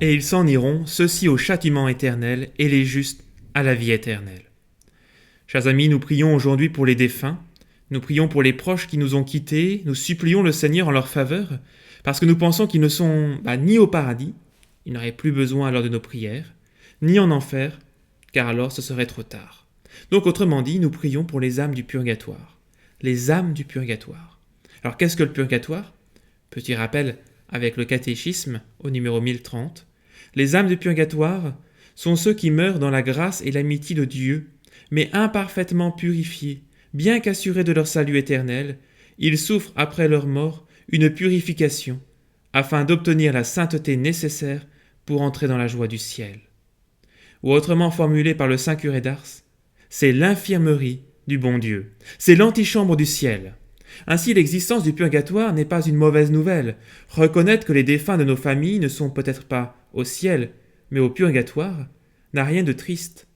Et ils s'en iront, ceux-ci au châtiment éternel, et les justes à la vie éternelle. Chers amis, nous prions aujourd'hui pour les défunts, nous prions pour les proches qui nous ont quittés, nous supplions le Seigneur en leur faveur, parce que nous pensons qu'ils ne sont ni au paradis, ils n'auraient plus besoin alors de nos prières, ni en enfer, car alors ce serait trop tard. Donc autrement dit, nous prions pour les âmes du purgatoire. Les âmes du purgatoire. Alors qu'est-ce que le purgatoire ? Petit rappel avec le catéchisme au numéro 1030. Les âmes du purgatoire sont ceux qui meurent dans la grâce et l'amitié de Dieu, mais imparfaitement purifiés, bien qu'assurés de leur salut éternel, ils souffrent après leur mort une purification, afin d'obtenir la sainteté nécessaire pour entrer dans la joie du ciel. Ou autrement formulé par le saint curé d'Ars, c'est l'infirmerie du bon Dieu, c'est l'antichambre du ciel. Ainsi, l'existence du purgatoire n'est pas une mauvaise nouvelle. Reconnaître que les défunts de nos familles ne sont peut-être pas au ciel, mais au purgatoire, n'a rien de triste.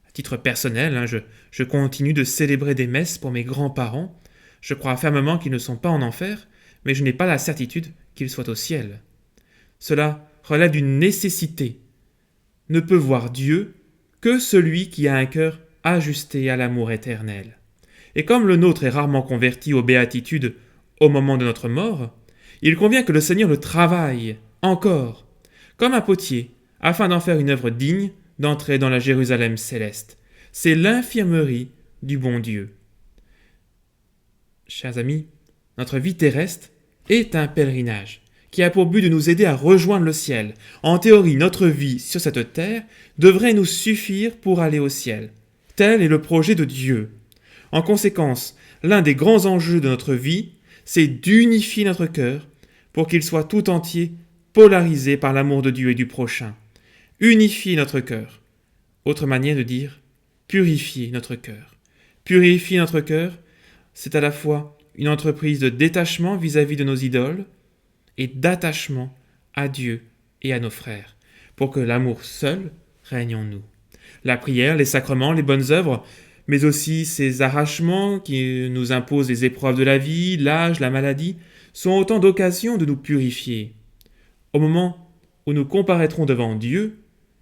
À titre personnel, je continue de célébrer des messes pour mes grands-parents. Je crois fermement qu'ils ne sont pas en enfer, mais je n'ai pas la certitude qu'ils soient au ciel. Cela relève d'une nécessité. Ne peut voir Dieu que celui qui a un cœur ajusté à l'amour éternel. Et comme le nôtre est rarement converti aux béatitudes au moment de notre mort, il convient que le Seigneur le travaille encore, comme un potier, afin d'en faire une œuvre digne d'entrer dans la Jérusalem céleste. C'est l'infirmerie du bon Dieu. Chers amis, notre vie terrestre est un pèlerinage qui a pour but de nous aider à rejoindre le ciel. En théorie, notre vie sur cette terre devrait nous suffire pour aller au ciel. Tel est le projet de Dieu. En conséquence, l'un des grands enjeux de notre vie, c'est d'unifier notre cœur pour qu'il soit tout entier polarisé par l'amour de Dieu et du prochain. Unifier notre cœur. Autre manière de dire, purifier notre cœur. Purifier notre cœur, c'est à la fois une entreprise de détachement vis-à-vis de nos idoles et d'attachement à Dieu et à nos frères, pour que l'amour seul règne en nous. La prière, les sacrements, les bonnes œuvres, mais aussi ces arrachements qui nous imposent les épreuves de la vie, l'âge, la maladie, sont autant d'occasions de nous purifier. Au moment où nous comparaîtrons devant Dieu,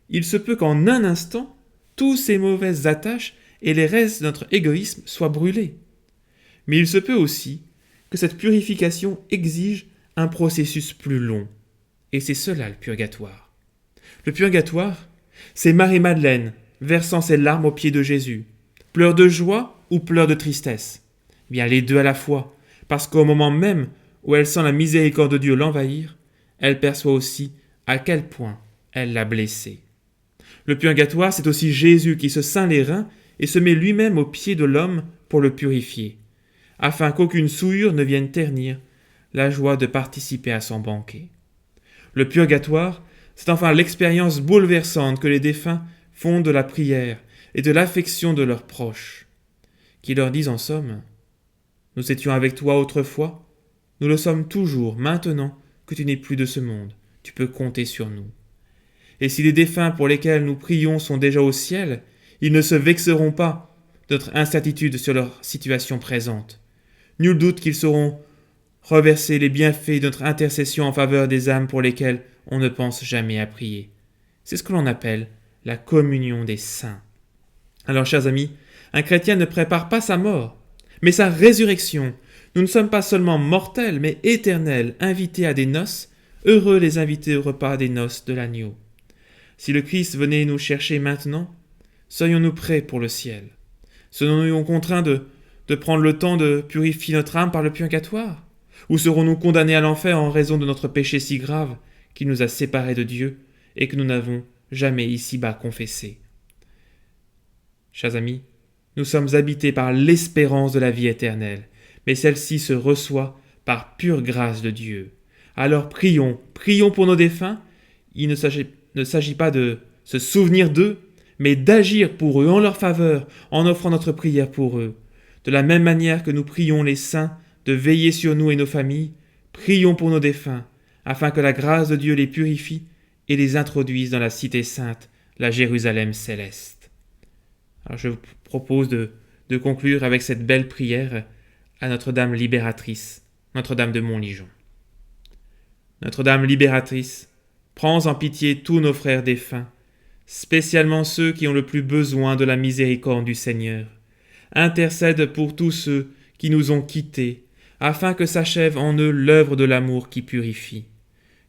il se peut qu'en un instant, tous ces mauvaises attaches et les restes de notre égoïsme soient brûlés. Mais il se peut aussi que cette purification exige un processus plus long. Et c'est cela le purgatoire. Le purgatoire, c'est Marie-Madeleine versant ses larmes aux pieds de Jésus. Pleurs de joie ou pleurs de tristesse ? Bien les deux à la fois, parce qu'au moment même où elle sent la miséricorde de Dieu l'envahir, elle perçoit aussi à quel point elle l'a blessé. Le purgatoire, c'est aussi Jésus qui se ceint les reins et se met lui-même aux pieds de l'homme pour le purifier, afin qu'aucune souillure ne vienne ternir la joie de participer à son banquet. Le purgatoire, c'est enfin l'expérience bouleversante que les défunts font de la prière et de l'affection de leurs proches, qui leur disent en somme « Nous étions avec toi autrefois, nous le sommes toujours maintenant que tu n'es plus de ce monde, tu peux compter sur nous. » Et si les défunts pour lesquels nous prions sont déjà au ciel, ils ne se vexeront pas de notre incertitude sur leur situation présente. Nul doute qu'ils sauront reverser les bienfaits de notre intercession en faveur des âmes pour lesquelles on ne pense jamais à prier. C'est ce que l'on appelle la communion des saints. Alors, chers amis, un chrétien ne prépare pas sa mort, mais sa résurrection. Nous ne sommes pas seulement mortels, mais éternels, invités à des noces, heureux les invités au repas des noces de l'agneau. Si le Christ venait nous chercher maintenant, serions-nous prêts pour le ciel ? Serons-nous contraints de prendre le temps de purifier notre âme par le purgatoire ? Ou serons-nous condamnés à l'enfer en raison de notre péché si grave qui nous a séparés de Dieu et que nous n'avons jamais ici-bas confessé ? Chers amis, nous sommes habités par l'espérance de la vie éternelle, mais celle-ci se reçoit par pure grâce de Dieu. Alors prions pour nos défunts. Il ne s'agit pas de se souvenir d'eux, mais d'agir pour eux en leur faveur, en offrant notre prière pour eux. De la même manière que nous prions les saints de veiller sur nous et nos familles, prions pour nos défunts, afin que la grâce de Dieu les purifie et les introduise dans la cité sainte, la Jérusalem céleste. Alors je vous propose de conclure avec cette belle prière à Notre-Dame libératrice, Notre-Dame de Montligeon. Notre-Dame libératrice, Prends en pitié tous nos frères défunts, spécialement ceux qui ont le plus besoin de la miséricorde du Seigneur. Intercède pour tous ceux qui nous ont quittés, afin que s'achève en eux l'œuvre de l'amour qui purifie.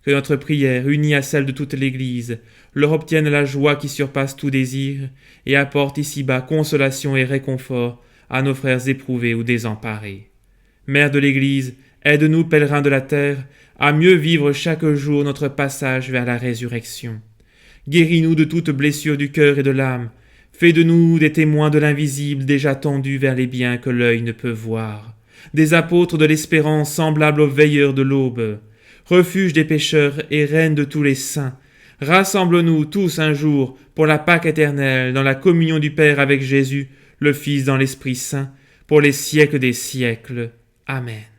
Que notre prière, unie à celle de toute l'Église, leur obtienne la joie qui surpasse tout désir et apporte ici-bas consolation et réconfort à nos frères éprouvés ou désemparés. Mère de l'Église, aide-nous, pèlerins de la terre, à mieux vivre chaque jour notre passage vers la résurrection. Guéris-nous de toute blessure du cœur et de l'âme. Fais de nous des témoins de l'invisible déjà tendus vers les biens que l'œil ne peut voir. Des apôtres de l'espérance semblables aux veilleurs de l'aube. Refuge des pécheurs et reine de tous les saints. Rassemble-nous tous un jour pour la Pâque éternelle dans la communion du Père avec Jésus, le Fils dans l'Esprit Saint, pour les siècles des siècles. Amen.